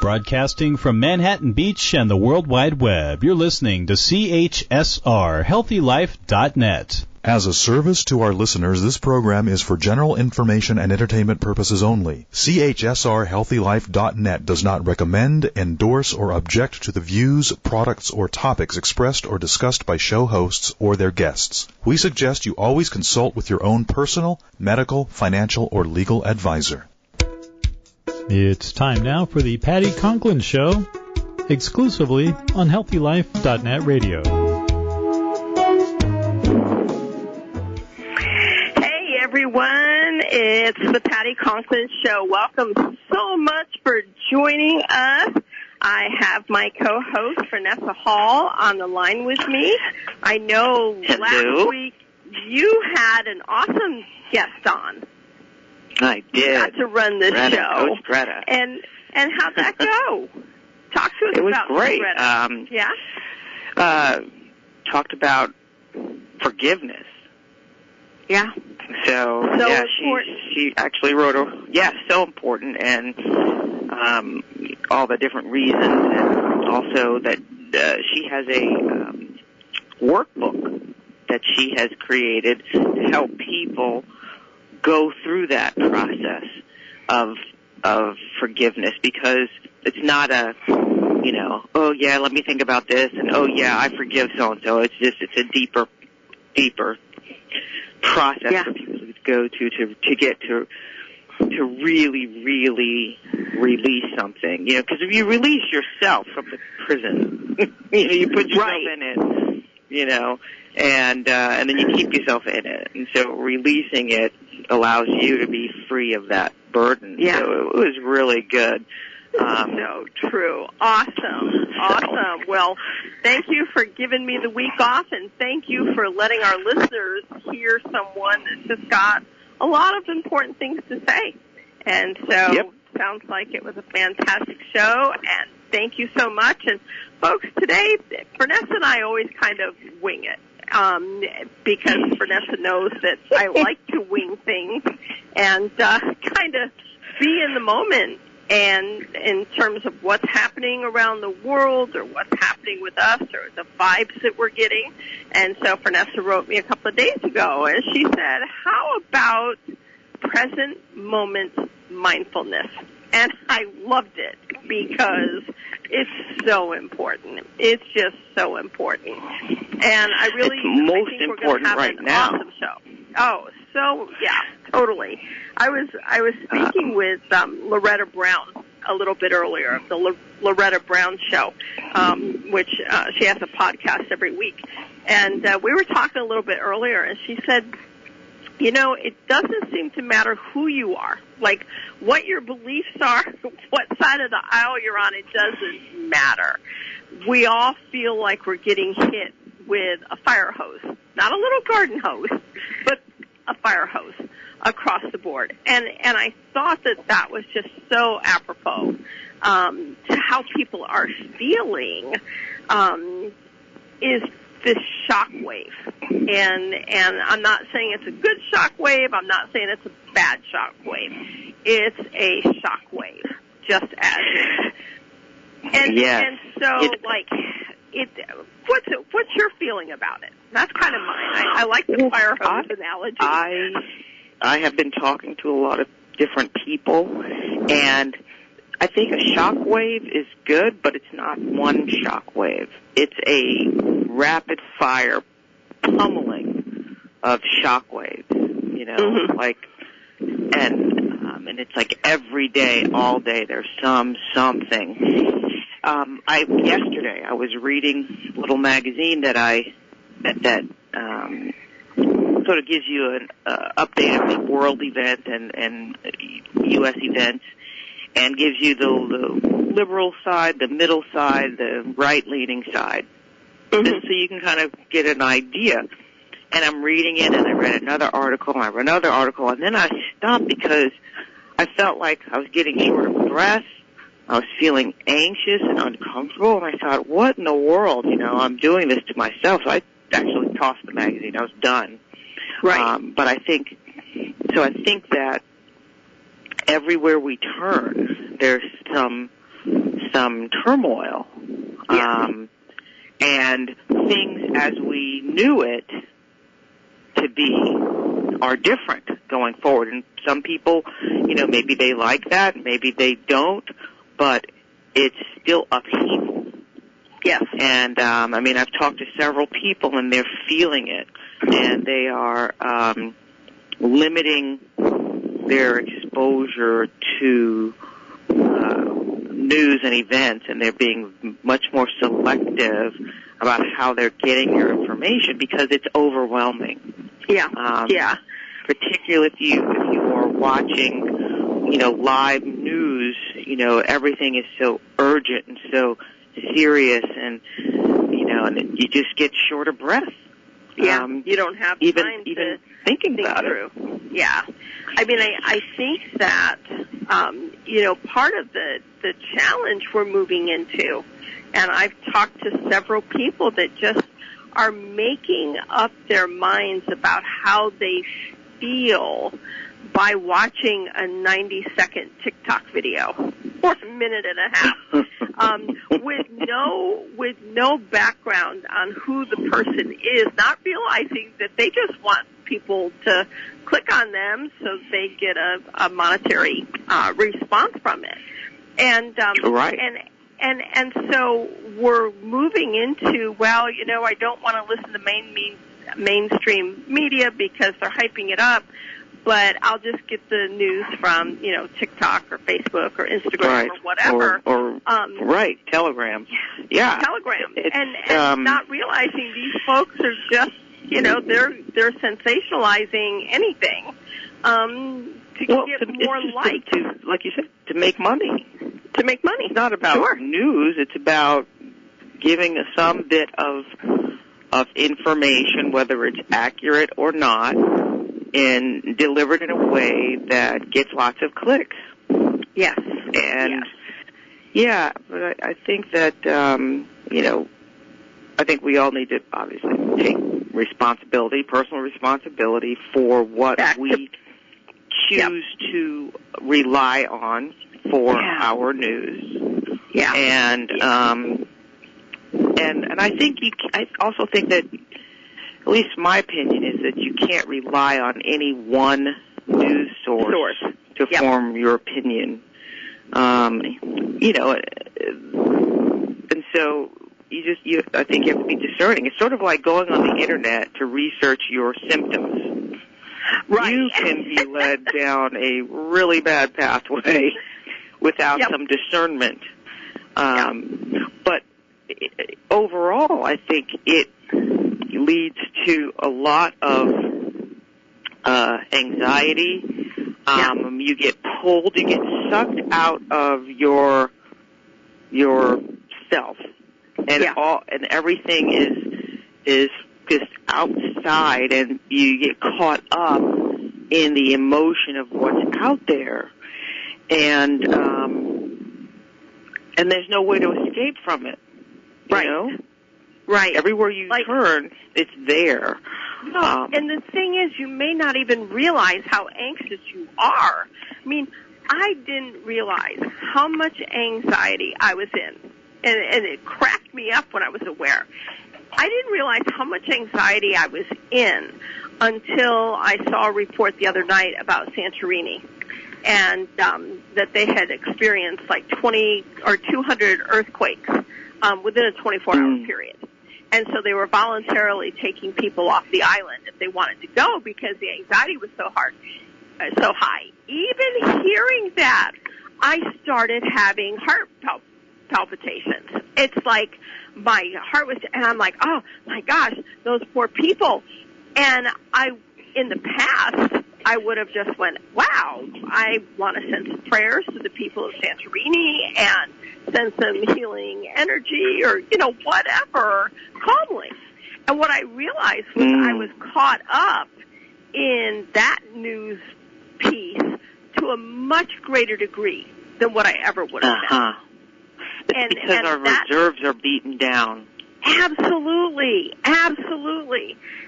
Broadcasting from Manhattan Beach and the World Wide Web, you're listening to CHSR, HealthyLife.net. As a service to our listeners, this program is for general information and entertainment purposes only. CHSR HealthyLife.net does not recommend, endorse, or object to the views, products, or topics expressed or discussed by show hosts or their guests. We suggest you always consult with your own personal, medical, financial, or legal advisor. It's time now for the Patti Conklin Show, exclusively on HealthyLife.net radio. Hey everyone, it's the Patti Conklin Show. Welcome so much for joining us. I have my co-host, Frenesa Hall, on the line with me. I know last week you had an awesome guest on. I did. You got to run this show. Coach Greta. And how'd that go? Talk to us it was about great. Greta. Talked about forgiveness. Yeah. So yeah, she actually wrote so important, and all the different reasons, and also that she has a workbook that she has created to help people go through that process of forgiveness, because it's not a, oh yeah, let me think about this, and oh yeah, I forgive so and so. It's a deeper process for people to go to get to really, really release something. Because if you release yourself from the prison, you put yourself in it, and then you keep yourself in it, and so releasing it allows you to be free of that burden. Yeah. So it was really good. So true. Awesome. Well, thank you for giving me the week off, and thank you for letting our listeners hear someone that's just got a lot of important things to say. And so sounds like it was a fantastic show, and thank you so much. And folks, today, Frenesa and I always kind of wing it. Because Frenesa knows that I like to wing things and kind of be in the moment, and in terms of what's happening around the world or what's happening with us or the vibes that we're getting. And so Frenesa wrote me a couple of days ago, and she said, how about present moment mindfulness? And I loved it because it's so important. It's just so important. And I really it's think we're going to have an awesome show. Oh, so yeah, totally. I was speaking with Loretta Brown a little bit earlier, the Loretta Brown Show, which she has a podcast every week. And we were talking a little bit earlier, and she said, it doesn't seem to matter who you are, like what your beliefs are, what side of the aisle you're on, it doesn't matter. We all feel like we're getting hit with a fire hose, not a little garden hose, but a fire hose across the board. And I thought that was just so apropos to how people are feeling is this shock wave. And I'm not saying it's a good shock wave. I'm not saying it's a bad shock wave. It's a shock wave, just as is. And so, what's your feeling about it? That's kind of mine. I like the fire hose analogy. I have been talking to a lot of different people, and I think a shock wave is good, but it's not one shock wave. It's a rapid fire pummeling of shock waves, and it's like every day, all day, there's something. Yesterday I was reading a little magazine that sort of gives you an update of the world event and U.S. events, and gives you the liberal side, the middle side, the right-leaning side. And so you can kind of get an idea. And I'm reading it, and I read another article, and then I stopped because I felt like I was getting short of breath. I was feeling anxious and uncomfortable, and I thought, what in the world? I'm doing this to myself. So I actually tossed the magazine. I was done. Right. But I think that everywhere we turn, there's some some turmoil. And things as we knew it to be are different going forward. And some people, maybe they like that, maybe they don't, but it's still upheaval. Yes. And, I've talked to several people and they're feeling it, and they are limiting their exposure to news and events, and they're being much more selective about how they're getting their information because it's overwhelming. Yeah. Particularly if you are watching, live news, everything is so urgent and so serious, and and you just get short of breath. Yeah, you don't have time to thinking think about through. it. Yeah, I think that part of the challenge we're moving into, and I've talked to several people that just are making up their minds about how they feel by watching a 90-second TikTok video or a minute and a half, with no background on who the person is, not realizing that they just want people to click on them so they get a monetary response from it. And right. And so we're moving into, I don't want to listen to mainstream media because they're hyping it up, but I'll just get the news from, TikTok or Facebook or Instagram or whatever. Or Telegram. Yeah. Telegram. And not realizing these folks are just, they're sensationalizing anything to get more likes. Like you said, to make money. To make money. It's not about news. It's about giving some bit of information, whether it's accurate or not, and delivered in a way that gets lots of clicks. Yes. And but I think that I think we all need to obviously take personal responsibility for what we choose to rely on for our news. Yeah. And I think I also think that, at least my opinion is that you can't rely on any one news source to form your opinion. And so I think you have to be discerning. It's sort of like going on the internet to research your symptoms. Right. You can be led down a really bad pathway without some discernment. But overall, I think it leads to a lot of anxiety. You get pulled, you get sucked out of your self, and everything is just outside, and you get caught up in the emotion of what's out there, and there's no way to escape from it. You know? Right. Everywhere you turn, it's there. No, and the thing is, you may not even realize how anxious you are. I mean, I didn't realize how much anxiety I was in, and it cracked me up when I was aware. I didn't realize how much anxiety I was in until I saw a report the other night about Santorini, and that they had experienced like 20 or 200 earthquakes within a 24-hour period. And so they were voluntarily taking people off the island if they wanted to go because the anxiety was so high. Even hearing that, I started having heart palpitations. It's like my heart was, and I'm like, oh my gosh, those poor people. And in the past, I would have just went, wow, I want to send some prayers to the people of Santorini and send some healing energy or, whatever, calmly. And what I realized was I was caught up in that news piece to a much greater degree than what I ever would have been. It's because our reserves are beaten down. Absolutely.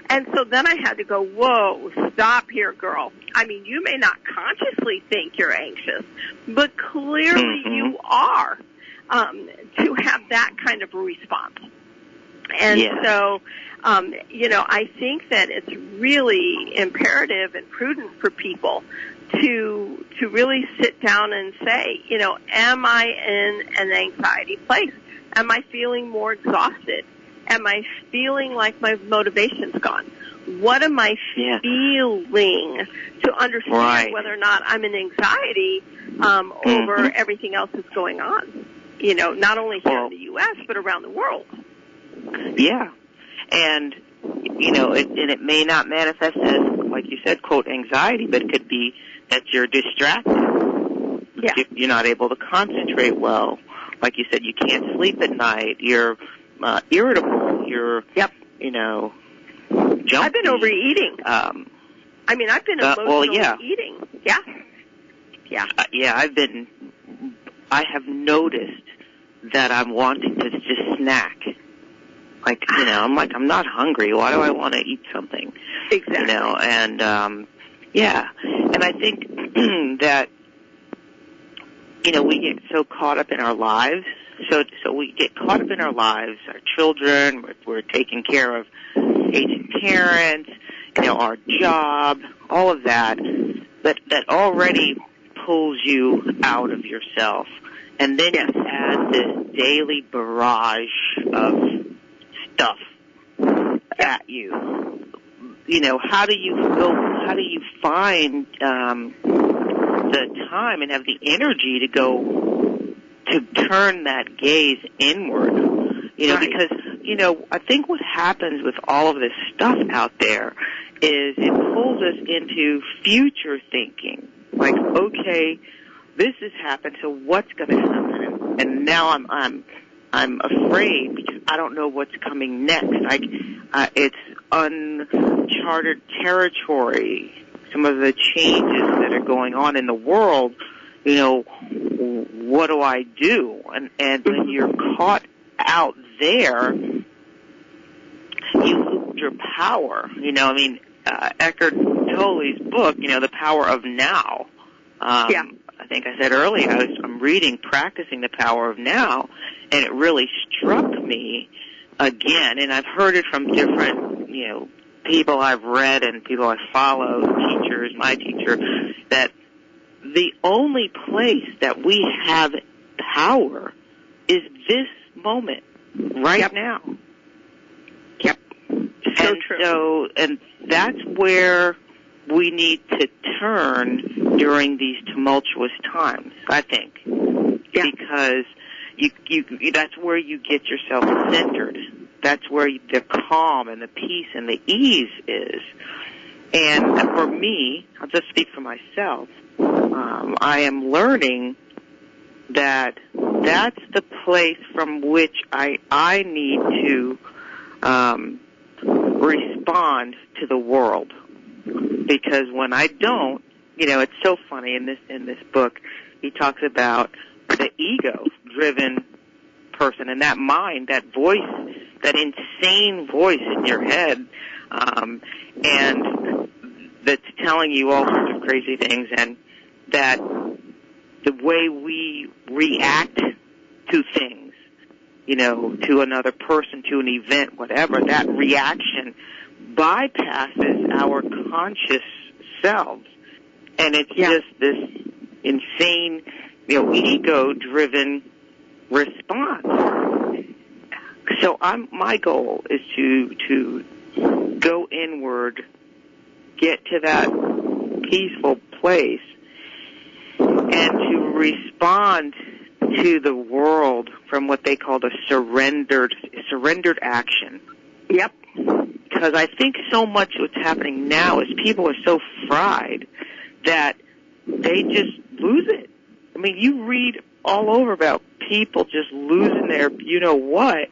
And so then I had to go, whoa, stop here, girl. I mean, you may not consciously think you're anxious, but clearly you are. to have that kind of a response. And so, I think that it's really imperative and prudent for people to really sit down and say, am I in an anxiety place? Am I feeling more exhausted? Am I feeling like my motivation's gone? What am I feeling to understand whether or not I'm in anxiety over everything else that's going on? Not only here in the U.S., but around the world. Yeah. And, it may not manifest as, like you said, quote, anxiety, but it could be that you're distracted. Yeah. You're not able to concentrate well. Like you said, you can't sleep at night. You're irritable. You're, jumpy. I've been overeating. I've been emotionally eating. Yeah. Yeah. I have noticed that I'm wanting to just snack. Like, I'm not hungry. Why do I want to eat something? Exactly. And, And I think that, we get so caught up in our lives. So we get caught up in our lives, our children, we're taking care of aging parents, our job, all of that already pulls you out of yourself. And then you add this daily barrage of stuff at you. How do you find the time and have the energy to turn that gaze inward? Because, I think what happens with all of this stuff out there is it pulls us into future thinking. Like, okay, this has happened, so what's going to happen? And now I'm afraid because I don't know what's coming next. It's uncharted territory. Some of the changes that are going on in the world, what do I do? And when you're caught out there, you lose your power. Eckhart Tolle's book, The Power of Now. I think I said earlier, I'm reading Practicing the Power of Now, and it really struck me again, and I've heard it from different, people I've read and people I follow, teachers, my teacher, that the only place that we have power is this moment, right now. Yep. So true. And that's where we need to turn during these tumultuous times, I think. Yeah. Because that's where you get yourself centered. That's where the calm and the peace and the ease is. And for me, I'll just speak for myself, I am learning that that's the place from which I need to respond to the world. Because when I don't, it's so funny in this book, he talks about the ego-driven person and that mind, that voice, that insane voice in your head, and that's telling you all sorts of crazy things, and that the way we react to things, to another person, to an event, whatever, that reaction bypasses our conscious selves. And it's just this insane, ego-driven response. So my goal is to go inward, get to that peaceful place, and to respond to the world from what they call the surrendered action. Yep. Because I think so much what's happening now is people are so fried that they just lose it. I mean, you read all over about people just losing their you-know-what.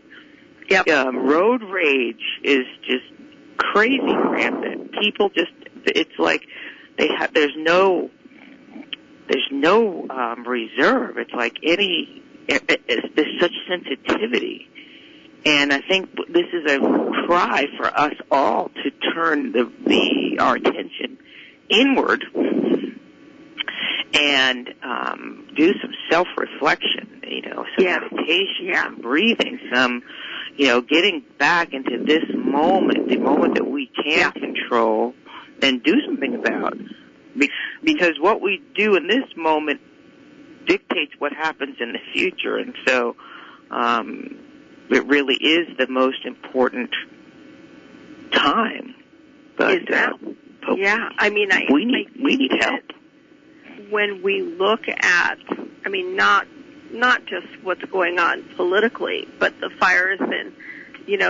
Yep. Road rage is just crazy rampant. People just, it's like there's no reserve. It's like there's such sensitivity. And I think this is a cry for us all to turn our attention inward and do some self-reflection. some meditation, some breathing, some, getting back into this moment, the moment that we can control and do something about. Because what we do in this moment dictates what happens in the future. And so it really is the most important time. But, we need help. When we look at, not just what's going on politically, but the fires and,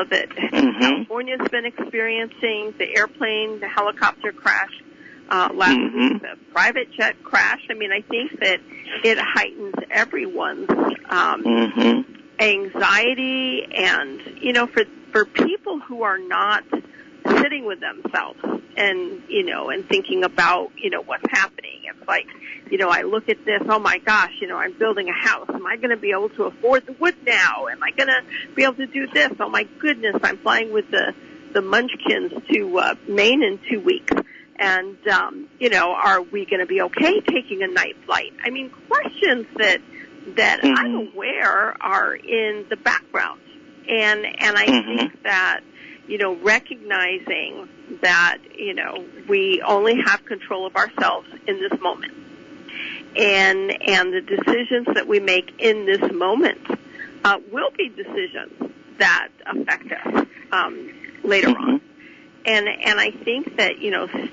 that California's been experiencing, the helicopter crash last week, the private jet crash. I think that it heightens everyone's anxiety and, for people who are not sitting with themselves and, and thinking about, what's happening. It's like, I look at this, oh my gosh, I'm building a house. Am I going to be able to afford the wood now? Am I going to be able to do this? Oh my goodness, I'm flying with the Munchkins to Maine in 2 weeks. And, are we going to be okay taking a night flight? Questions that I'm aware are in the background. And I think that, recognizing that, we only have control of ourselves in this moment. And the decisions that we make in this moment will be decisions that affect us later on. And I think that,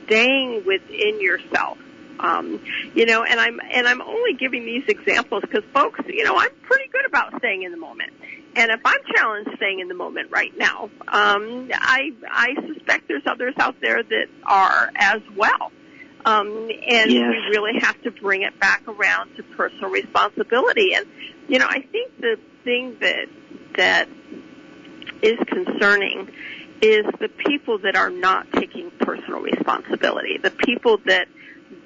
staying within yourself, and I'm only giving these examples because, folks, I'm pretty good about staying in the moment. And if I'm challenged staying in the moment right now, I suspect there's others out there that are as well. We really have to bring it back around to personal responsibility. And, I think the thing that is concerning is the people that are not taking personal responsibility, the people that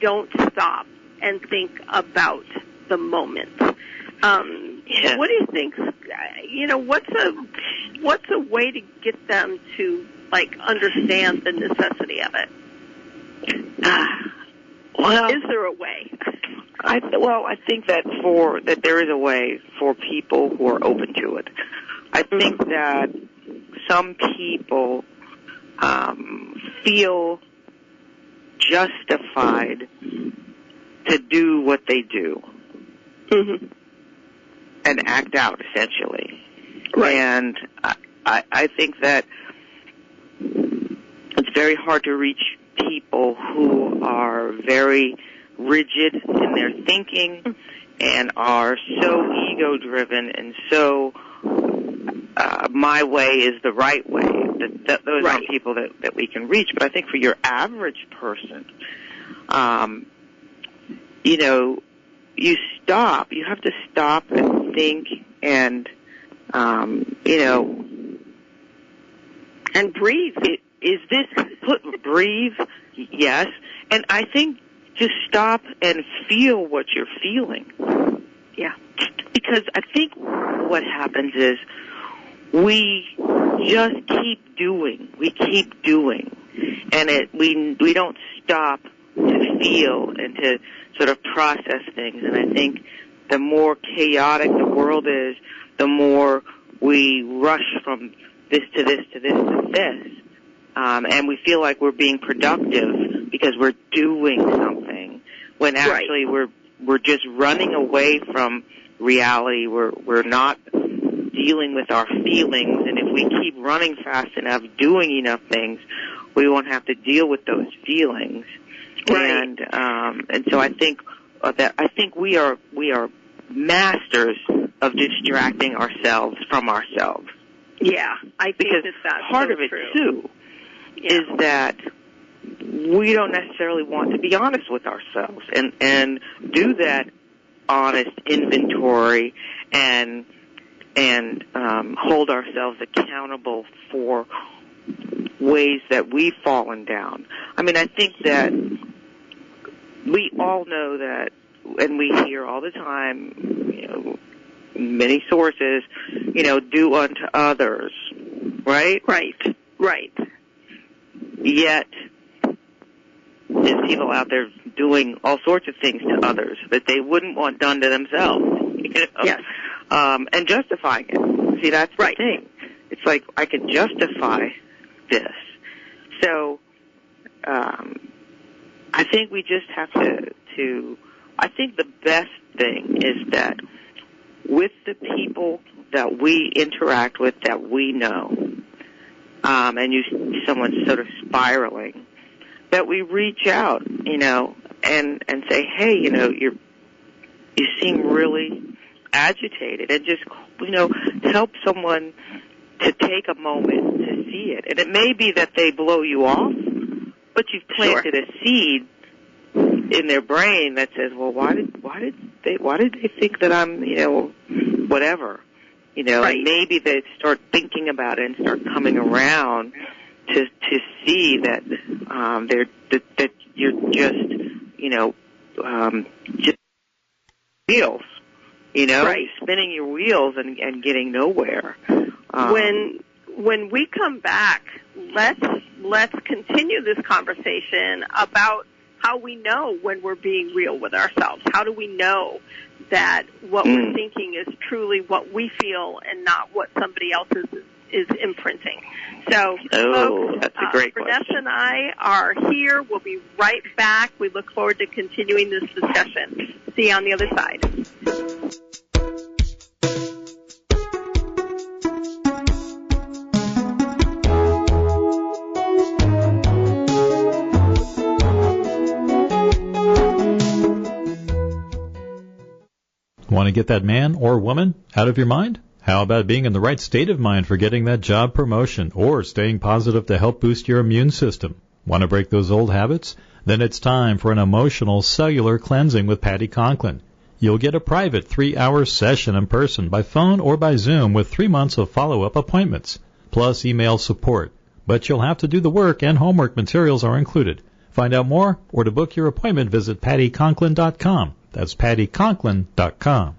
don't stop and think about the moment. What do you think? What's a way to get them to understand the necessity of it? Is there a way? I think that there is a way for people who are open to it. I think that some people feel justified to do what they do and act out, essentially. Right. And I think that it's very hard to reach people who are very rigid in their thinking and are so ego-driven and so my way is the right way. Those aren't people that we can reach. But I think for your average person, you stop. You have to stop and think and, and breathe. Breathe? Yes. And I think just stop and feel what you're feeling. Yeah. Because I think what happens is we just keep doing. We keep doing. And we don't stop to feel and to sort of process things. And I think the more chaotic the world is, the more we rush from this to this to this to this. And we feel like we're being productive because we're doing something when actually we're just running away from reality. We're not dealing with our feelings, and if we keep running fast enough, doing enough things, we won't have to deal with those feelings. Right. And so I think we are masters of distracting ourselves from ourselves. Yeah, I think because that's part so of it true. too is that we don't necessarily want to be honest with ourselves and do that honest inventory and hold ourselves accountable for ways that we've fallen down. I mean, I think that we all know that, and we hear all the time, many sources, do unto others, right? Right. Yet, there's people out there doing all sorts of things to others that they wouldn't want done to themselves. Yes. and justifying it. See, that's the thing. It's like I can justify this. So I think we just have to. I think the best thing is that with the people that we interact with, that we know, and you see someone sort of spiraling, that we reach out, and say, hey, you seem really agitated, and just, help someone to take a moment to see it. And it may be that they blow you off, but you've planted a seed in their brain that says, well, why did they think that I'm, whatever, and maybe they start thinking about it and start coming around to see that that you're just wheels, spinning your wheels and getting nowhere. When we come back, let's continue this conversation about how we know when we're being real with ourselves. How do we know that what we're thinking is truly what we feel and not what somebody else is imprinting? So, folks, that's a great question. Frenesa and I are here. We'll be right back. We look forward to continuing this discussion. See you on the other side. Want to get that man or woman out of your mind? How about being in the right state of mind for getting that job promotion or staying positive to help boost your immune system? Want to break those old habits? Then it's time for an emotional cellular cleansing with Patti Conklin. You'll get a private 3-hour session in person by phone or by Zoom with 3 months of follow-up appointments, plus email support. But you'll have to do the work, and homework materials are included. Find out more or to book your appointment, visit PattiConklin.com. That's PattiConklin.com.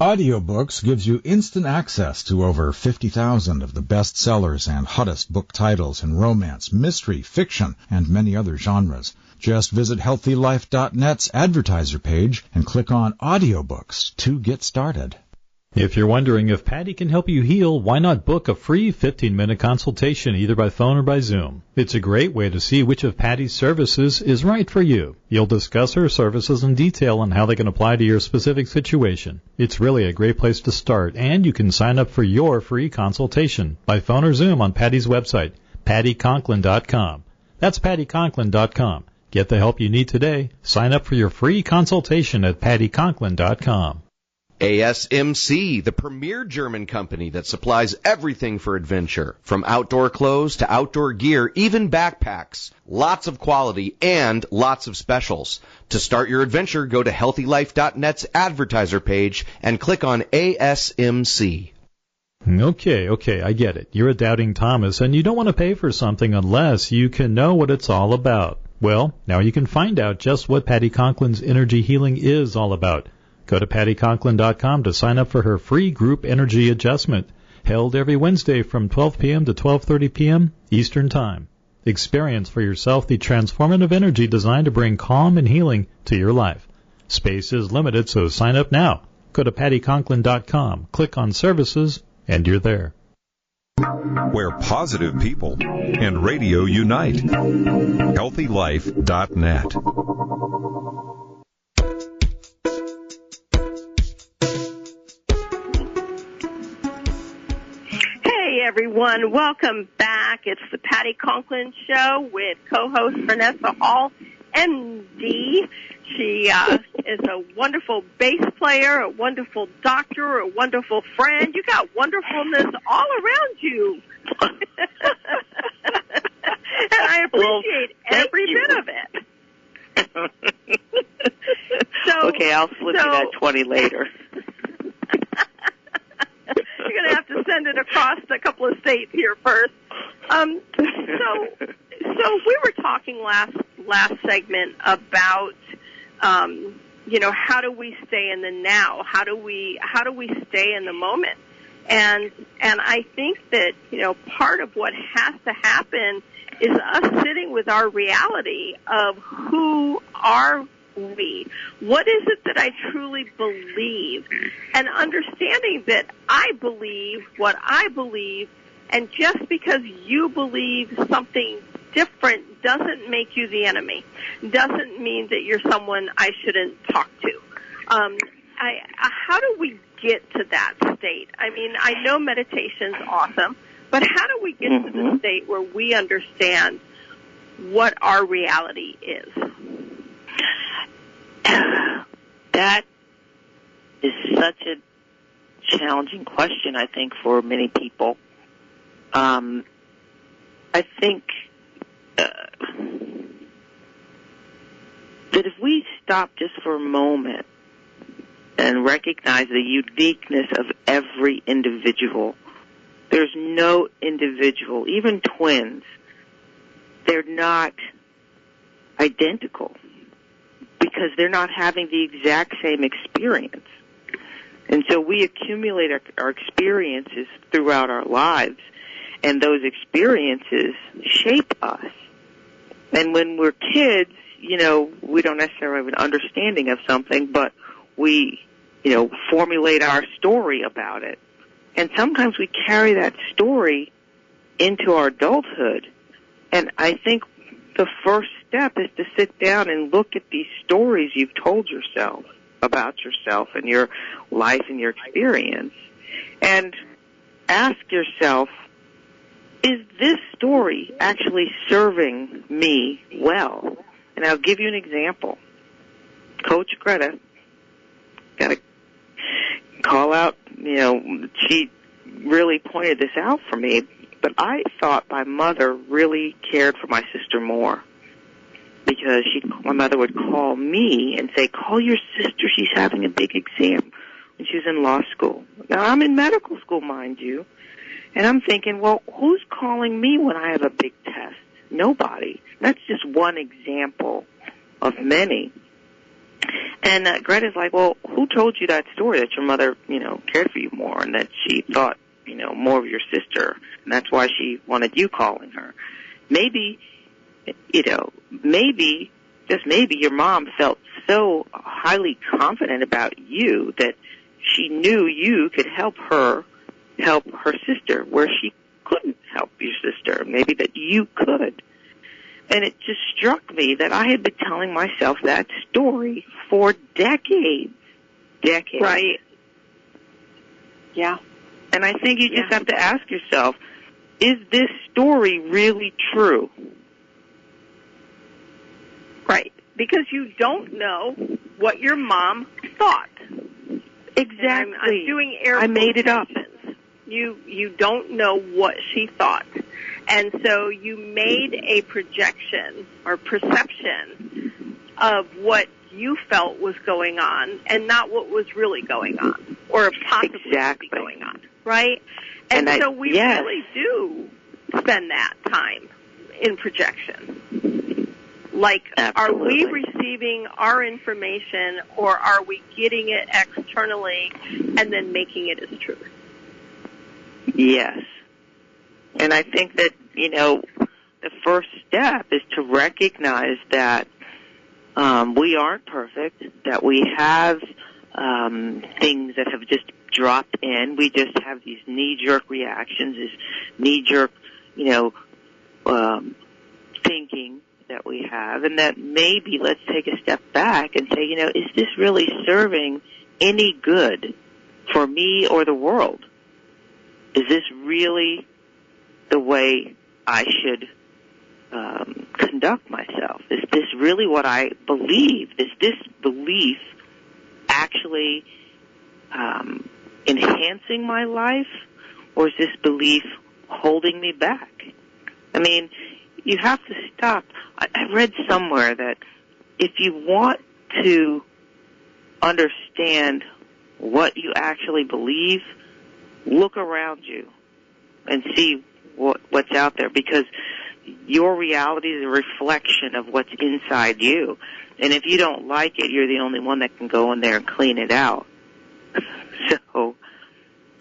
Audiobooks gives you instant access to over 50,000 of the best sellers and hottest book titles in romance, mystery, fiction, and many other genres. Just visit HealthyLife.net's advertiser page and click on Audiobooks to get started. If you're wondering if Patti can help you heal, why not book a free 15-minute consultation either by phone or by Zoom? It's a great way to see which of Patti's services is right for you. You'll discuss her services in detail and how they can apply to your specific situation. It's really a great place to start, and you can sign up for your free consultation by phone or Zoom on Patti's website, PattiConklin.com. That's PattiConklin.com. Get the help you need today. Sign up for your free consultation at PattiConklin.com. ASMC, the premier German company that supplies everything for adventure, from outdoor clothes to outdoor gear, even backpacks. Lots of quality and lots of specials. To start your adventure, go to HealthyLife.net's advertiser page and click on ASMC. Okay, I get it. You're a doubting Thomas, and you don't want to pay for something unless you can know what it's all about. Well, now you can find out just what Patti Conklin's energy healing is all about. Go to PattiConklin.com to sign up for her free group energy adjustment, held every Wednesday from 12 p.m. to 12:30 p.m. Eastern Time. Experience for yourself the transformative energy designed to bring calm and healing to your life. Space is limited, so sign up now. Go to PattiConklin.com, click on Services, and you're there. Where positive people and radio unite. HealthyLife.net. Hey, everyone. Welcome back. It's the Patti Conklin Show with co-host Frenesa Hall, MD. She is a wonderful bass player, a wonderful doctor, a wonderful friend. You got wonderfulness all around you. And I appreciate every bit of it. Okay, I'll slip you that 20 later. You're going to have to send it across a couple of states here first. So we were talking last segment about, how do we stay in the now? How do we stay in the moment? And I think that, part of what has to happen is us sitting with our reality of who our we? What is it that I truly believe? And understanding that I believe what I believe, and just because you believe something different doesn't make you the enemy, doesn't mean that you're someone I shouldn't talk to. How do we get to that state? I mean, I know meditation's awesome, but how do we get to the state where we understand what our reality is? That is such a challenging question, I think, for many people. I think that if we stop just for a moment and recognize the uniqueness of every individual, there's no individual, even twins, they're not identical because they're not having the exact same experience. And so we accumulate our experiences throughout our lives, and those experiences shape us. And when we're kids, we don't necessarily have an understanding of something, but we, formulate our story about it. And sometimes we carry that story into our adulthood. And I think the first step is to sit down and look at these stories you've told yourself about yourself and your life and your experience, and ask yourself, is this story actually serving me well? And I'll give you an example. Coach Greta, got to call out, she really pointed this out for me, but I thought my mother really cared for my sister more, because my mother would call me and say, call your sister, she's having a big exam, when she was in law school. Now, I'm in medical school, mind you, and I'm thinking, well, who's calling me when I have a big test? Nobody. That's just one example of many. And Greta's like, well, who told you that story, that your mother, cared for you more, and that she thought, more of your sister, and that's why she wanted you calling her? Maybe, just maybe your mom felt so highly confident about you that she knew you could help her sister where she couldn't help your sister. Maybe that you could. And it just struck me that I had been telling myself that story for decades. Right. Yeah. And I think you just have to ask yourself, is this story really true? Right. Because you don't know what your mom thought. Exactly. I'm doing air I made it up. You don't know what she thought. And so you made a projection or perception of what you felt was going on and not what was really going on or possibly be going on, right? And so we really do spend that time in projection. Like, absolutely. Are we receiving our information, or are we getting it externally and then making it as truth? Yes. And I think that, the first step is to recognize that we aren't perfect, that we have things that have just dropped in. We just have these knee-jerk reactions, this knee-jerk, thinking that we have, and that maybe let's take a step back and say, is this really serving any good for me or the world? Is this really the way I should conduct myself? Is this really what I believe? Is this belief actually enhancing my life, or is this belief holding me back? I mean, you have to stop. I read somewhere that if you want to understand what you actually believe, look around you and see what's out there, because your reality is a reflection of what's inside you. And if you don't like it, you're the only one that can go in there and clean it out. So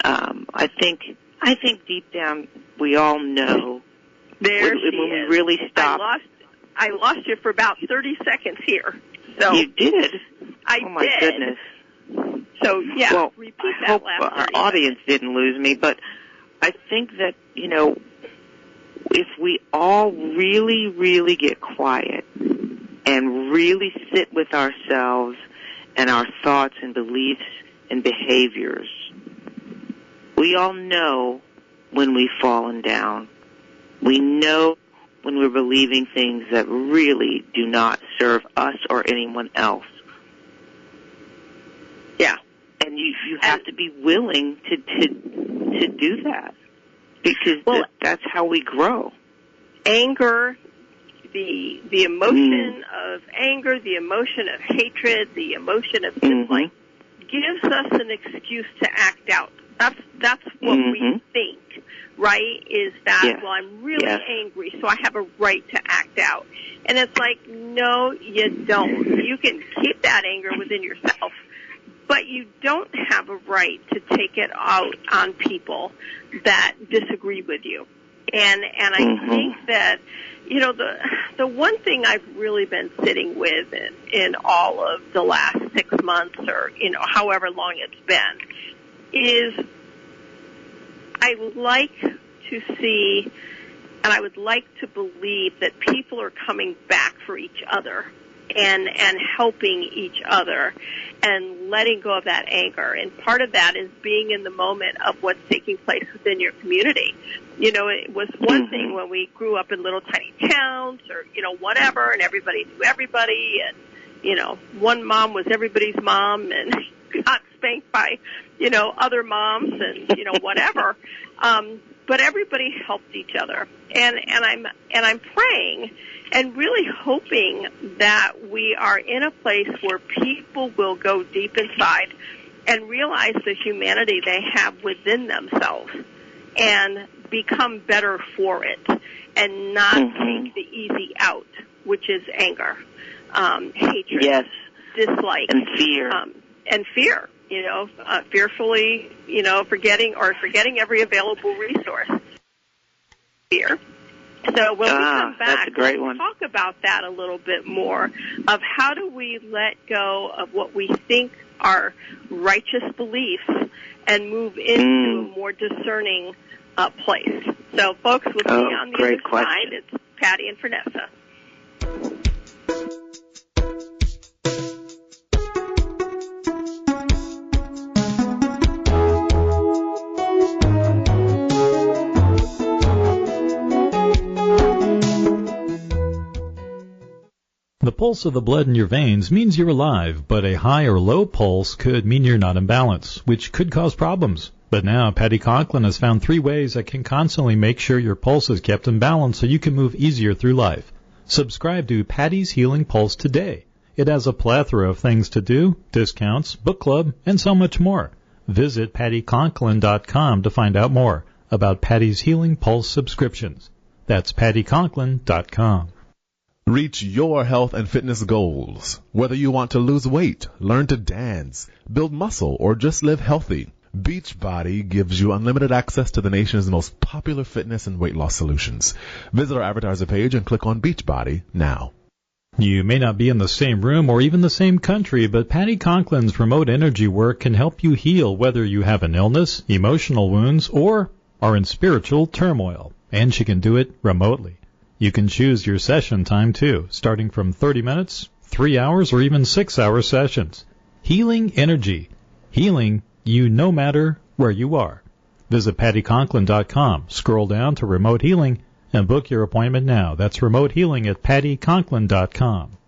I think deep down we all know. There when she we is. really stop. I lost you for about 30 seconds here. So you did? I oh, my did. goodness. So, yeah, well, repeat I that hope last our 30 audience didn't lose me, but I think that, if we all really, really get quiet and really sit with ourselves and our thoughts and beliefs and behaviors, we all know when we've fallen down. We know when we're believing things that really do not serve us or anyone else. Yeah. And you have to be willing to do that, because that's how we grow. Anger, the emotion of anger, the emotion of hatred, the emotion of dislike gives us an excuse to act out. That's what we think, right? Is that, well, I'm really angry, so I have a right to act out. And it's like, no, you don't. You can keep that anger within yourself, but you don't have a right to take it out on people that disagree with you. And I think that, the one thing I've really been sitting with in all of the last 6 months or, however long it's been, is I would like to see and I would like to believe that people are coming back for each other and helping each other and letting go of that anger. And part of that is being in the moment of what's taking place within your community. It was one thing when we grew up in little tiny towns or, whatever, and everybody knew everybody, and, one mom was everybody's mom and got spanked by, other moms and, whatever. But everybody helped each other. And I'm praying and really hoping that we are in a place where people will go deep inside and realize the humanity they have within themselves and become better for it and not take the easy out, which is anger, hatred, dislike, and fear. Fearfully, forgetting every available resource. Fear. So when we come back, we'll talk about that a little bit more, of how do we let go of what we think are righteous beliefs and move into a more discerning place. So, folks, we'll see you on the other side. It's Patti and Frenesa. The pulse of the blood in your veins means you're alive, but a high or low pulse could mean you're not in balance, which could cause problems. But now Patti Conklin has found 3 ways that can constantly make sure your pulse is kept in balance so you can move easier through life. Subscribe to Patti's Healing Pulse today. It has a plethora of things to do, discounts, book club, and so much more. Visit PattiConklin.com to find out more about Patti's Healing Pulse subscriptions. That's PattiConklin.com. Reach your health and fitness goals. Whether you want to lose weight, learn to dance, build muscle, or just live healthy, Beachbody gives you unlimited access to the nation's most popular fitness and weight loss solutions. Visit our advertiser page and click on Beachbody now. You may not be in the same room or even the same country, but Patti Conklin's remote energy work can help you heal whether you have an illness, emotional wounds, or are in spiritual turmoil. And she can do it remotely. You can choose your session time, too, starting from 30 minutes, 3 hours, or even 6-hour sessions. Healing energy. Healing you no matter where you are. Visit PattiConklin.com, scroll down to Remote Healing, and book your appointment now. That's Remote Healing at PattiConklin.com.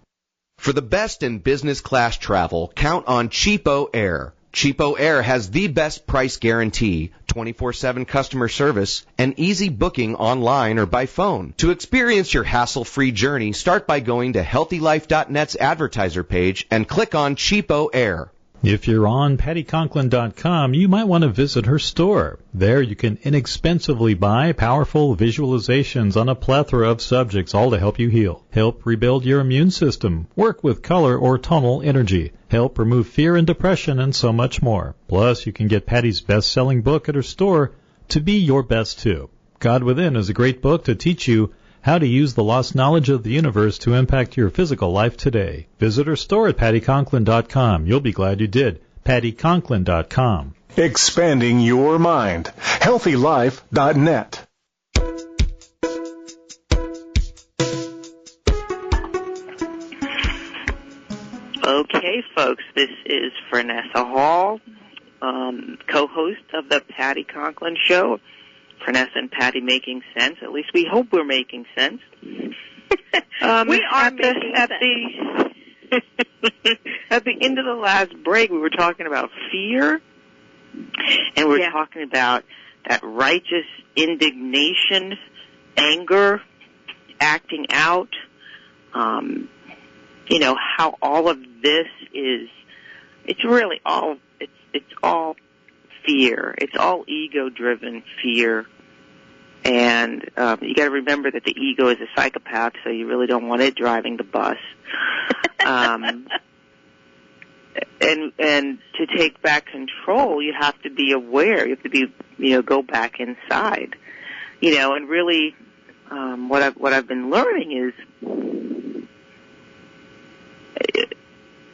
For the best in business class travel, count on Cheapo Air. Cheapo Air has the best price guarantee, 24/7 customer service, and easy booking online or by phone. To experience your hassle-free journey, start by going to HealthyLife.net's advertiser page and click on Cheapo Air. If you're on PattiConklin.com, you might want to visit her store. There you can inexpensively buy powerful visualizations on a plethora of subjects, all to help you heal, help rebuild your immune system, work with color or tonal energy, help remove fear and depression, and so much more. Plus, you can get Patti's best-selling book at her store, To Be Your Best Too. God Within is a great book to teach you How to use the lost knowledge of the universe to impact your physical life today. Visit her store at PattyConklin.com. You'll be glad you did. PattyConklin.com. Expanding your mind. HealthyLife.net. Okay, folks, this is Frenesa Hall, co-host of the Patti Conklin Show. Frenesa and Patti Making Sense. At least we hope we're making sense. We are making sense. At the end of the last break, we were talking about fear, and we were talking about that righteous indignation, anger, acting out, how all of this is, it's really all, it's all fear. It's all ego-driven fear. And you got to remember that the ego is a psychopath, so you really don't want it driving the bus. And to take back control, you have to be aware. You have to be, go back inside. And really, what I've been learning is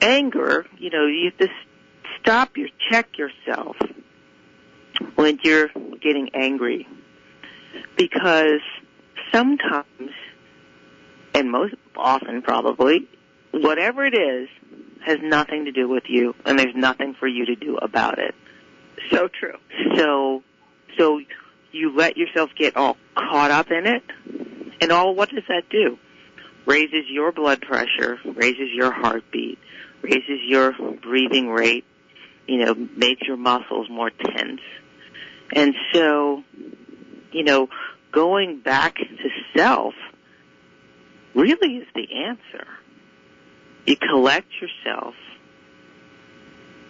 anger. You have to check yourself when you're getting angry, because sometimes, and most often probably, whatever it is has nothing to do with you, and there's nothing for you to do about it. So true. So you let yourself get all caught up in it, and what does that do? Raises your blood pressure, raises your heartbeat, raises your breathing rate, makes your muscles more tense. And so, going back to self really is the answer. You collect yourself.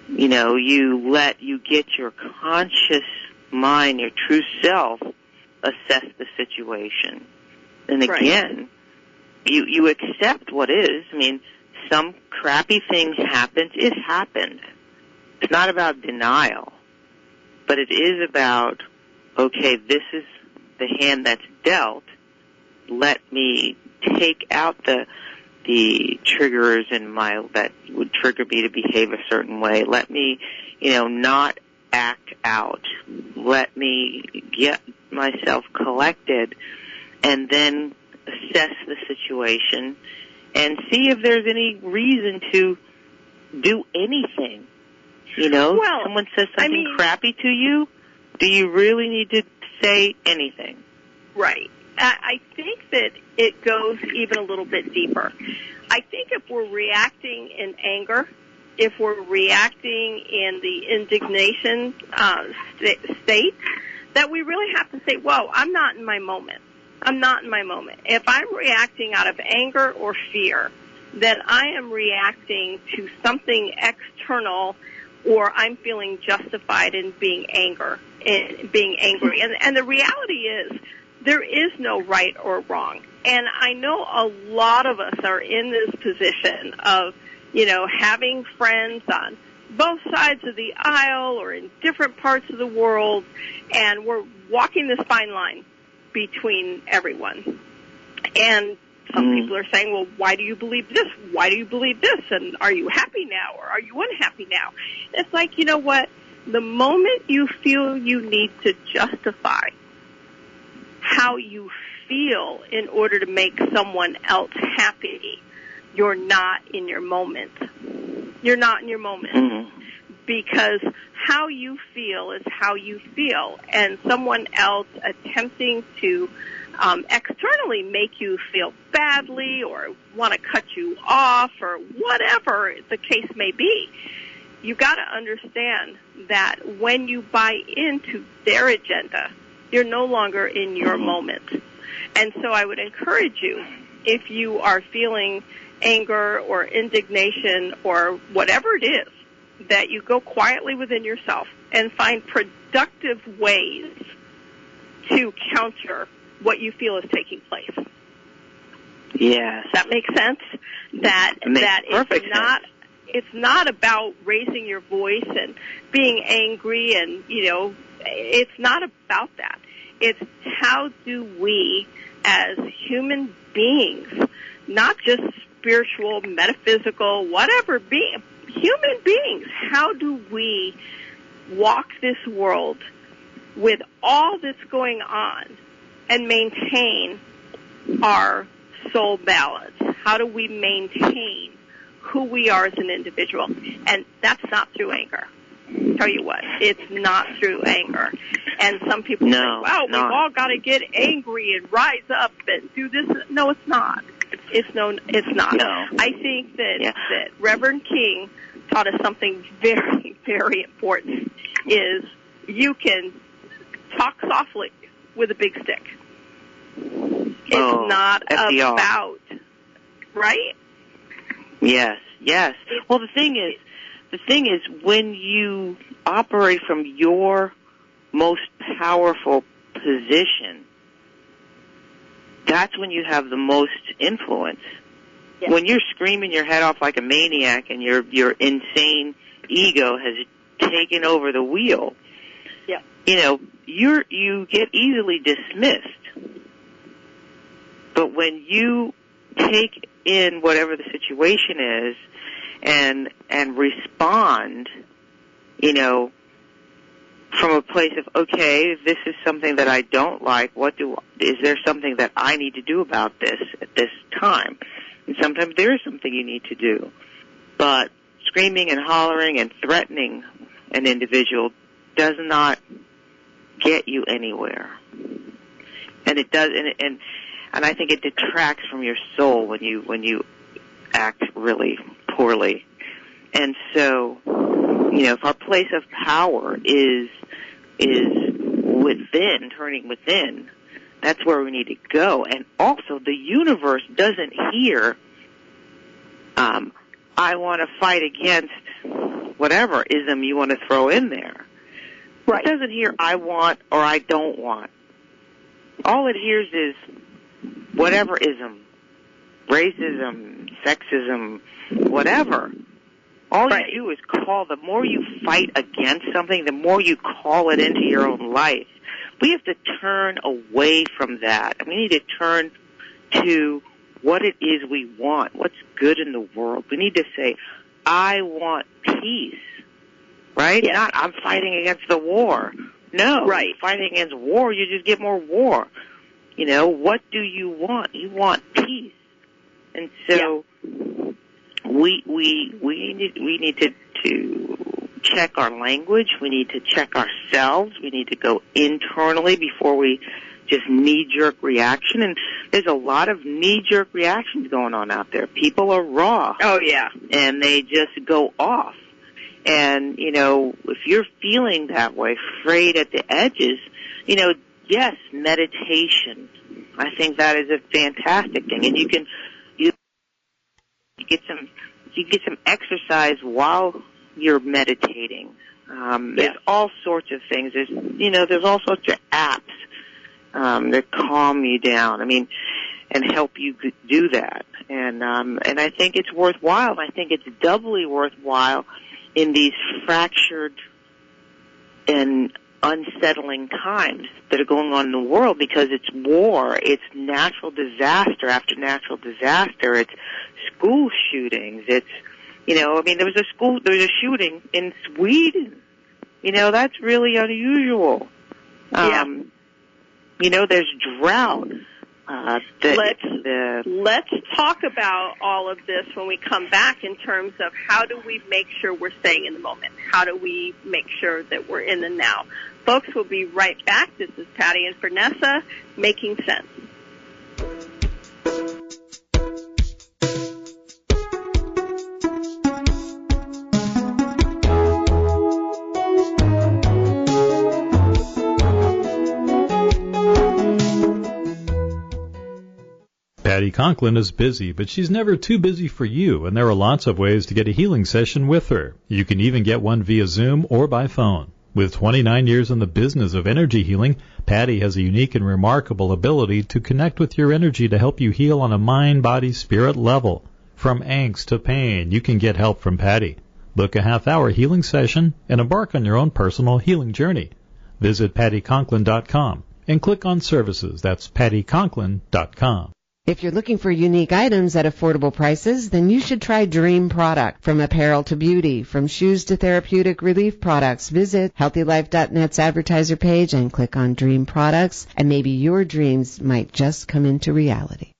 You get your conscious mind, your true self, assess the situation. And again, you accept what is. I mean, some crappy thing happens. It happened. It's not about denial, but it is about, okay, this is the hand that's dealt. Let me take out the triggers in that would trigger me to behave a certain way. Let me, not act out. Let me get myself collected and then assess the situation and see if there's any reason to do anything. Someone says something crappy to you, do you really need to say anything? Right. I think that it goes even a little bit deeper. I think if we're reacting in anger, if we're reacting in the indignation state, that we really have to say, whoa, I'm not in my moment. I'm not in my moment. If I'm reacting out of anger or fear, then I am reacting to something external, or I'm feeling justified in being angry. And the reality is, there is no right or wrong. And I know a lot of us are in this position of, having friends on both sides of the aisle or in different parts of the world, and we're walking this fine line between everyone. And some people are saying, well, why do you believe this? Why do you believe this? And are you happy now, or are you unhappy now? It's like, you know what? The moment you feel you need to justify how you feel in order to make someone else happy, you're not in your moment. You're not in your moment. Because how you feel is how you feel, and someone else attempting to externally make you feel badly or want to cut you off or whatever the case may be, you got to understand that when you buy into their agenda, you're no longer in your moment. And so I would encourage you, if you are feeling anger or indignation or whatever it is, that you go quietly within yourself and find productive ways to counter what you feel is taking place. Yes. Does that make sense? That it's not about raising your voice and being angry and, it's not about that. It's how do we as human beings, not just spiritual, metaphysical, whatever, human beings, how do we walk this world with all that's going on and maintain our soul balance? How do we maintain who we are as an individual? And that's not through anger. Tell you what, it's not through anger. And some people say, wow, we've all got to get angry and rise up and do this. No, it's not. It's not. No. I think that Reverend King taught us something very, very important, is you can talk softly with a big stick. It's not FDR. about, right? Yes. Well, the thing is, when you operate from your most powerful position, that's when you have the most influence. Yes. When you're screaming your head off like a maniac and your insane ego has taken over the wheel, you get easily dismissed. But when you take in whatever the situation is and respond, from a place of, okay, this is something that I don't like, is there something that I need to do about this at this time? And sometimes there is something you need to do. But screaming and hollering and threatening an individual does not get you anywhere. And it does, and I think it detracts from your soul when you act really poorly. And so, if our place of power is within, turning within, that's where we need to go. And also, the universe doesn't hear, I want to fight against whatever ism you want to throw in there. Right. It doesn't hear I want or I don't want. All it hears is whatever ism, racism, sexism, whatever. All you do is the more you fight against something, the more you call it into your own life. We have to turn away from that. And we need to turn to what it is we want, what's good in the world. We need to say, I want peace, right? Yes. Not, I'm fighting against the war. No, fighting against war, you just get more war. What do you want? You want peace. And so we need to check our language. We need to check ourselves. We need to go internally before we just knee-jerk reaction. And there's a lot of knee-jerk reactions going on out there. People are raw. Oh, yeah. And they just go off. And, if you're feeling that way, frayed at the edges, yes, meditation. I think that is a fantastic thing. And you get some exercise while you're meditating. There's all sorts of things. There's all sorts of apps that calm you down. And help you do that. And I think it's worthwhile. I think it's doubly worthwhile in these fractured and unsettling times that are going on in the world, because it's war, it's natural disaster after natural disaster, it's school shootings, it's, there was a shooting in Sweden. That's really unusual. There's drought. Let's talk about all of this when we come back, in terms of how do we make sure we're staying in the moment? How do we make sure that we're in the now? Folks, we'll be right back. This is Patti and Frenesa Making Sense. Patti Conklin is busy, but she's never too busy for you, and there are lots of ways to get a healing session with her. You can even get one via Zoom or by phone. With 29 years in the business of energy healing, Patti has a unique and remarkable ability to connect with your energy to help you heal on a mind, body, spirit level. From angst to pain, you can get help from Patti. Book a half-hour healing session and embark on your own personal healing journey. Visit PattiConklin.com and click on Services. That's PattiConklin.com. If you're looking for unique items at affordable prices, then you should try Dream Product. From apparel to beauty, from shoes to therapeutic relief products, visit HealthyLife.net's advertiser page and click on Dream Products, and maybe your dreams might just come into reality.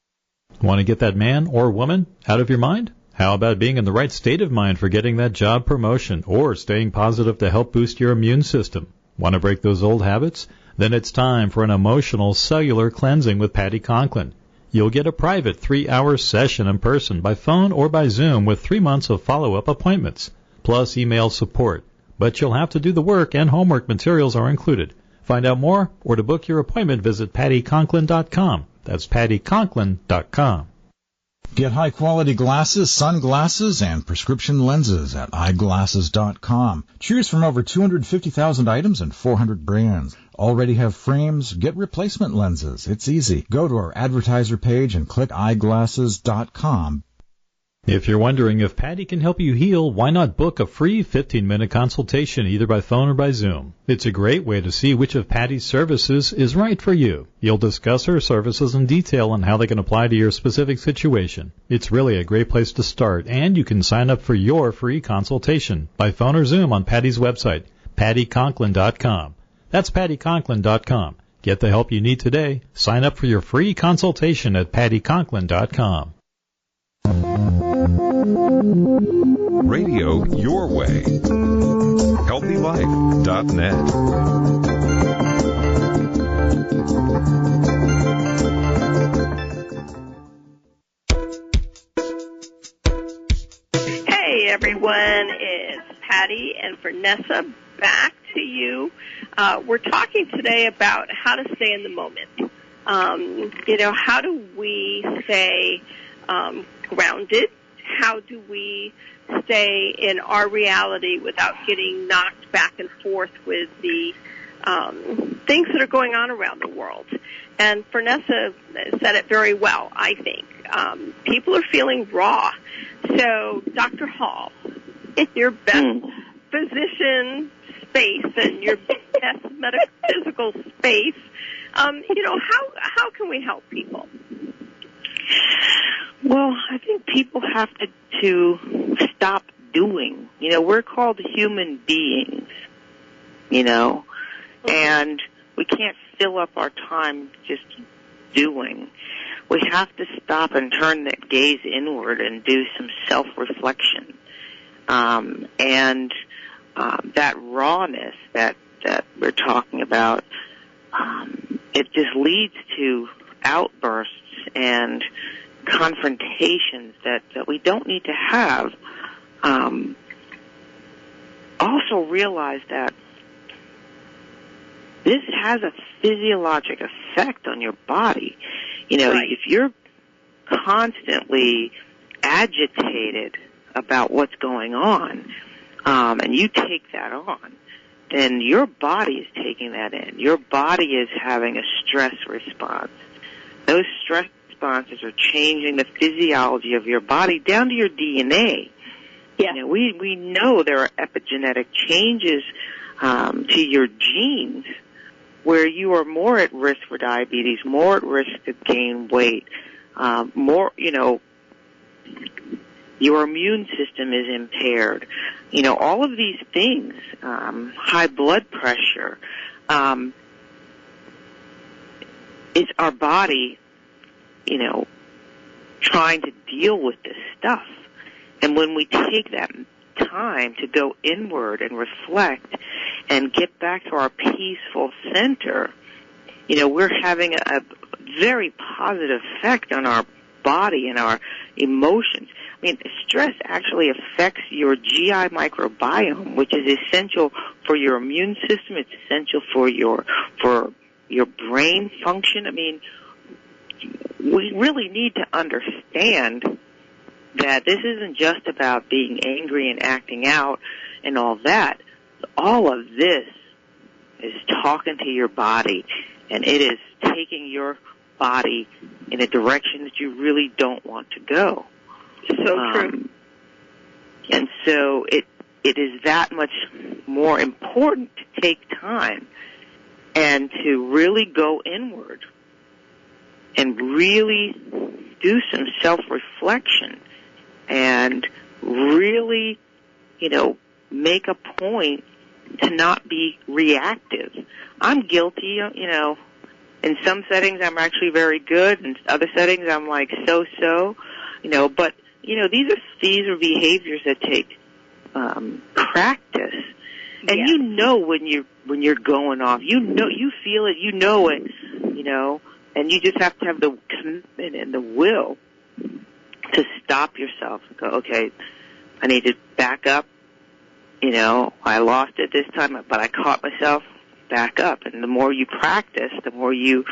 Want to get that man or woman out of your mind? How about being in the right state of mind for getting that job promotion or staying positive to help boost your immune system? Want to break those old habits? Then it's time for an emotional cellular cleansing with Patti Conklin. You'll get a private 3-hour session in person by phone or by Zoom with 3 months of follow-up appointments, plus email support. But you'll have to do the work, and homework materials are included. Find out more or to book your appointment, visit PattiConklin.com. That's PattiConklin.com. Get high-quality glasses, sunglasses, and prescription lenses at eyeglasses.com. Choose from over 250,000 items and 400 brands. Already have frames? Get replacement lenses. It's easy. Go to our advertiser page and click eyeglasses.com. If you're wondering if Patti can help you heal, why not book a free 15-minute consultation either by phone or by Zoom? It's a great way to see which of Patti's services is right for you. You'll discuss her services in detail and how they can apply to your specific situation. It's really a great place to start, and you can sign up for your free consultation by phone or Zoom on Patti's website, PattiConklin.com. That's PattiConklin.com. Get the help you need today. Sign up for your free consultation at PattiConklin.com. Radio your way. HealthyLife.net. Hey everyone, it's Patti and Frenesa back to you. We're talking today about how to stay in the moment. How do we stay grounded? How do we stay in our reality without getting knocked back and forth with the things that are going on around the world? And Frenesa said it very well, I think. People are feeling raw. So, Dr. Hall, in your best physician space and your best metaphysical space, how can we help people? Well, I think people have to stop doing. We're called human beings, and we can't fill up our time just doing. We have to stop and turn that gaze inward and do some self-reflection. That rawness that we're talking about, it just leads to outbursts and confrontations that we don't need to have. Also realize that this has a physiologic effect on your body. Right. If you're constantly agitated about what's going on, and you take that on, then your body is taking that in. Your body is having a stress response. Those stress responses are changing the physiology of your body down to your DNA. Yeah. We know there are epigenetic changes to your genes where you are more at risk for diabetes, more at risk to gain weight, your immune system is impaired. All of these things, high blood pressure, it's our body, trying to deal with this stuff. And when we take that time to go inward and reflect and get back to our peaceful center, we're having a very positive effect on our body and our emotions. I mean, stress actually affects your GI microbiome, which is essential for your immune system. It's essential for your brain function. I mean, we really need to understand that this isn't just about being angry and acting out and all that. All of this is talking to your body, and it is taking your body in a direction that you really don't want to go. So true. And so it is that much more important to take time and to really go inward and really do some self-reflection and really, make a point to not be reactive. I'm guilty, in some settings I'm actually very good, in other settings I'm like so-so, but, these are behaviors that take practice. And when you're going off, you feel it, you know it, and you just have to have the commitment and the will to stop yourself and go, okay, I need to back up. I lost it this time, but I caught myself. Back up. And the more you practice, the more the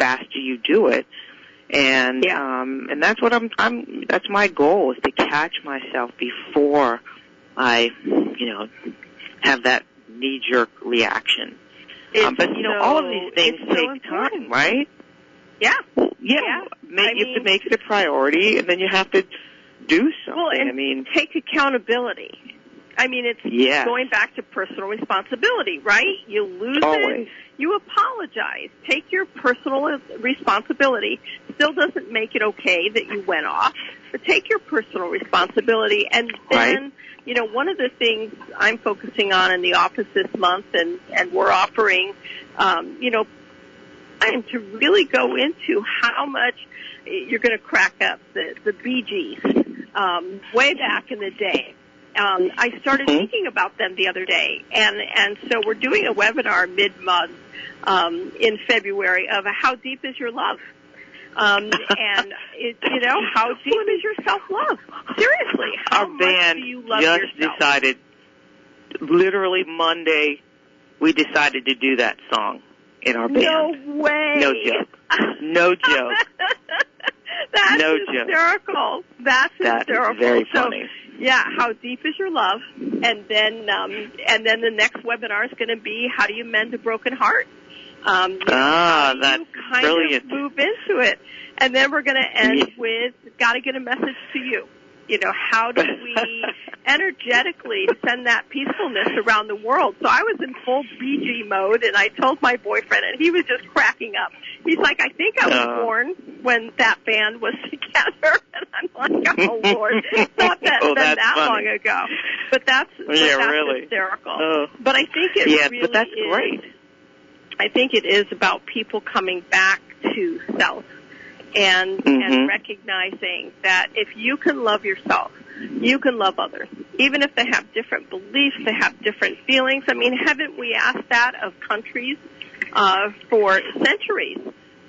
faster you do it. And that's what that's my goal, is to catch myself before I, have that knee-jerk reaction. But all of these things take time, right? Yeah. You have to make it a priority, and then you have to do something. Well, and take accountability. It's going back to personal responsibility, right? You lose it, you apologize. Take your personal responsibility. Still doesn't make it okay that you went off, but take your personal responsibility. And then, one of the things I'm focusing on in the office this month, and we're offering, I am to really go into how much you're going to crack up the Bee Gees way back in the day. I started thinking about them the other day, and so we're doing a webinar mid-month in February of how deep is your love, how deep is your self-love? Seriously, how much do you love yourself? Our band just decided, literally Monday, we decided to do that song in our band. No way. No joke. No joke. That's hysterical. That's hysterical. Very funny. So, yeah, how deep is your love? And then the next webinar is going to be how do you mend a broken heart? That's brilliant. Of move into it, and then we're going to end with got to get a message to you. How do we energetically send that peacefulness around the world? So I was in full BG mode, and I told my boyfriend, and he was just cracking up. He's like, I think I was born when that band was together. And I'm like, oh, Lord, it's not that long ago. But that's really hysterical. But I think it really but that's is, great. I think it is about people coming back to self. And recognizing that if you can love yourself, you can love others. Even if they have different beliefs, they have different feelings. Haven't we asked that of countries for centuries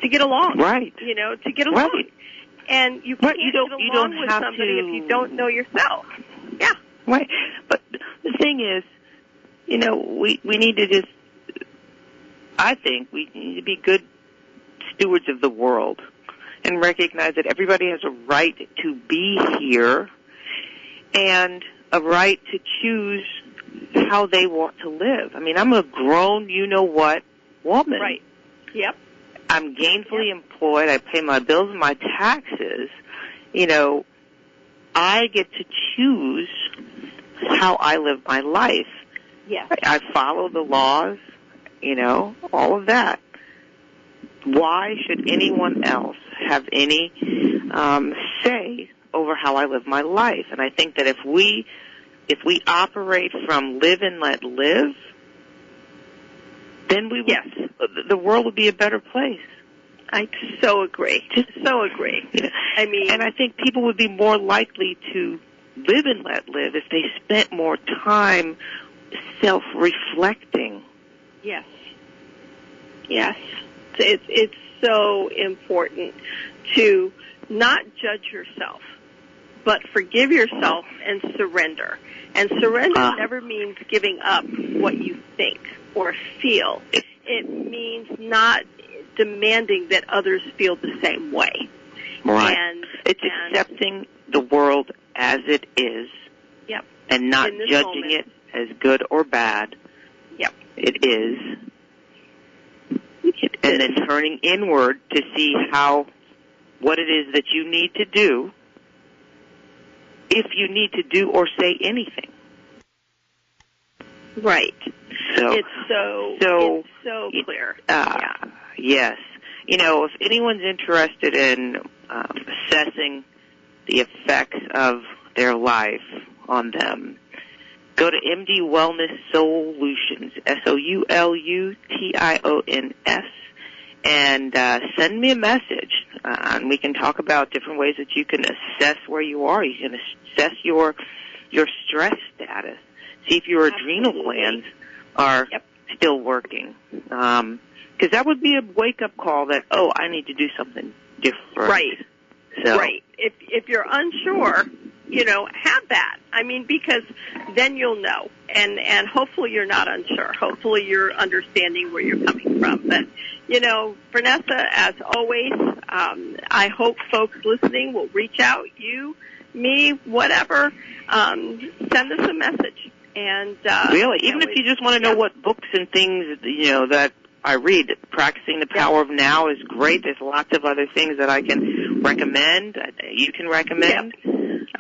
to get along? Right. To get along. Right. And you can't get along with somebody if you don't know yourself. Yeah. Right. But the thing is, we need to just, I think we need to be good stewards of the world and recognize that everybody has a right to be here and a right to choose how they want to live. I'm a grown, you-know-what woman. Right. Yep. I'm gainfully employed. I pay my bills and my taxes. I get to choose how I live my life. Yes. I follow the laws, all of that. Why should anyone else have any say over how I live my life? And I think that if we operate from live and let live, then the world would be a better place. I so agree. So agree. And I think people would be more likely to live and let live if they spent more time self-reflecting. Yes. Yes. It's so important to not judge yourself, but forgive yourself and surrender. And surrender never means giving up what you think or feel. It means not demanding that others feel the same way. Right. It's accepting the world as it is. Yep. And not judging it as good or bad. Yep. It is. And then turning inward to see what it is that you need to do, if you need to do or say anything. Right. It's so clear. Yes. You know, if anyone's interested in assessing the effects of their life on them, go to MD Wellness Solutions, SOULUTIONS, and send me a message, and we can talk about different ways that you can assess where you are. You can assess your stress status, see if your adrenal glands are still working, because that would be a wake-up call that, oh, I need to do something different. Right. So, right. If you're unsure, you know, have that. I mean, because then you'll know, and hopefully you're not unsure. Hopefully you're understanding where you're coming from. But, you know, Frenesa, as always, I hope folks listening will reach out, you, me, whatever, send us a message. And really, even if you just want to know what books and things, you know, that I read, Practicing the Power of Now is great. There's lots of other things that I can recommend, you can recommend.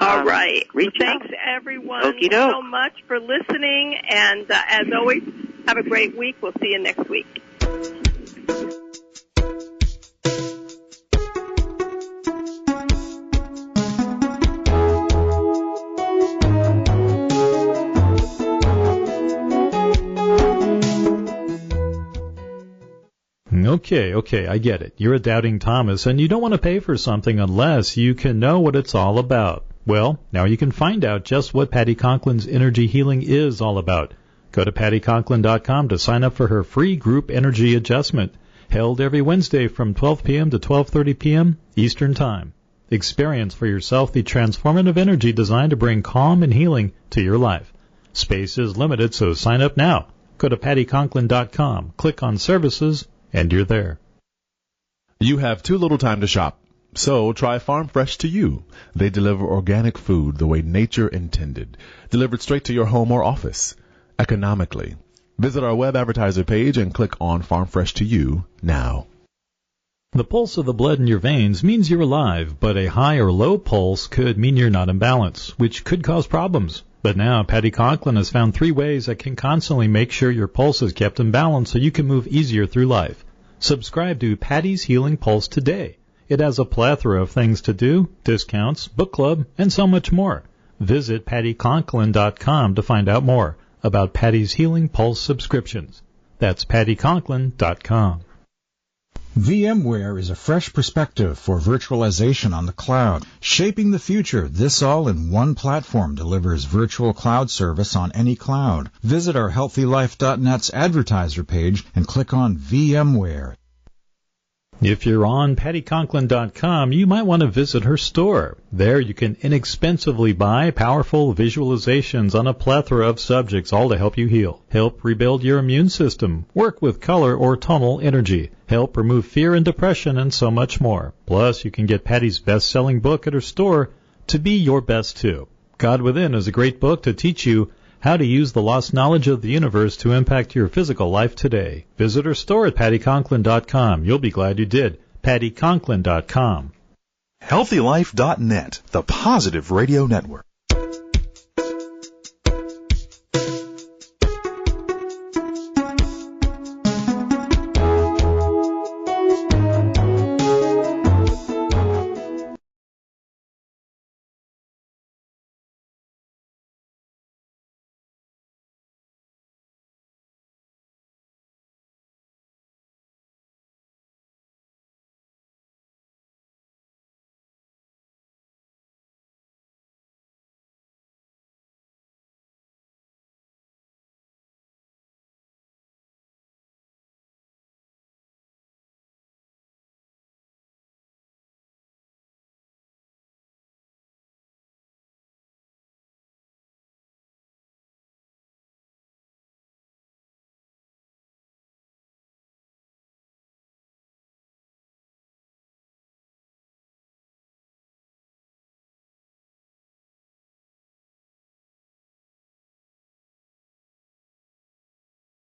All right. Thanks, everyone, so much for listening. And as always, have a great week. We'll see you next week. Okay, I get it. You're a doubting Thomas, and you don't want to pay for something unless you can know what it's all about. Well, now you can find out just what Patti Conklin's energy healing is all about. Go to PattiConklin.com to sign up for her free group energy adjustment, held every Wednesday from 12 p.m. to 12:30 p.m. Eastern Time. Experience for yourself the transformative energy designed to bring calm and healing to your life. Space is limited, so sign up now. Go to PattiConklin.com, click on Services, and you're there. You have too little time to shop, so try Farm Fresh to You. They deliver organic food the way nature intended, delivered straight to your home or office, economically. Visit our web advertiser page and click on Farm Fresh to You now. The pulse of the blood in your veins means you're alive, but a high or low pulse could mean you're not in balance, which could cause problems. But now Patti Conklin has found 3 ways that can constantly make sure your pulse is kept in balance so you can move easier through life. Subscribe to Patti's Healing Pulse today. It has a plethora of things to do, discounts, book club, and so much more. Visit PattiConklin.com to find out more about Patti's Healing Pulse subscriptions. That's PattiConklin.com. VMware is a fresh perspective for virtualization on the cloud. Shaping the future, this all-in-one platform delivers virtual cloud service on any cloud. Visit our HealthyLife.net's advertiser page and click on VMware. If you're on PattiConklin.com, you might want to visit her store. There you can inexpensively buy powerful visualizations on a plethora of subjects, all to help you heal, help rebuild your immune system, work with color or tonal energy, help remove fear and depression, and so much more. Plus, you can get Patti's best-selling book at her store, To Be Your Best Too. God Within is a great book to teach you how to use the lost knowledge of the universe to impact your physical life today. Visit her store at PattiConklin.com. You'll be glad you did. PattiConklin.com. HealthyLife.net, the Positive Radio Network.